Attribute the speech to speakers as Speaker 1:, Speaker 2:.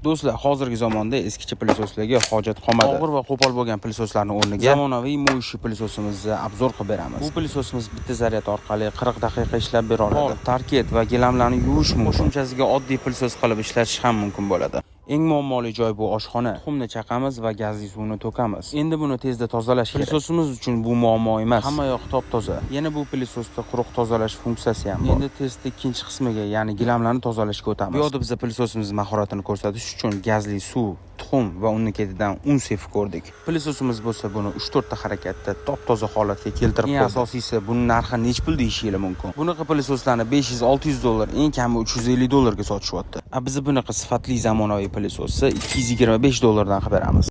Speaker 1: Do'stlar, hozirgi zamonda eskicha plisoslarga hojat qolmadi. Og'ir va qo'pol bo'lgan plisoslarning o'rniga zamonaviy Moishi plisosimizni obzor qilib beramiz. Bu plisosimiz bitta zaryad orqali 40 daqiqa ishlab bera oladi. Tarket va gilamlarni yuvish mumkin. Qo'shimchasiga oddiy plisos qilib ishlatish ham mumkin bo'ladi. Eng muammoli joy bu oshxona. Tuxumni chaqamiz va gazli suvni to'kamiz. Endi buni tezda tozalash kerak. Plisosimiz uchun bu muammo emas. Hamma yoq top-toza. Yana bu plisosda quruq tozalash funksiyasi ham bor. Endi testning ikkinchi qismiga, ya'ni gilamlarni tozalashga o'tamiz. Bu yerda biz plisosimiz mahoratini ko'rsatish uchun gazli suv, tuxum va unni ketidan un sepib ko'rdik. Plisosimiz bo'lsa buni 3-4 ta harakatda top-toza holatga keltirib qo'ydi. Eng asosiysi, buni narxi nech pul deyishingiz mumkin. Bunaqa plisoslarni $500-600, eng kami $350 ga sotishyapti. Biz bunaqa sifatli zamonaviy plisosni $225 dan beramiz.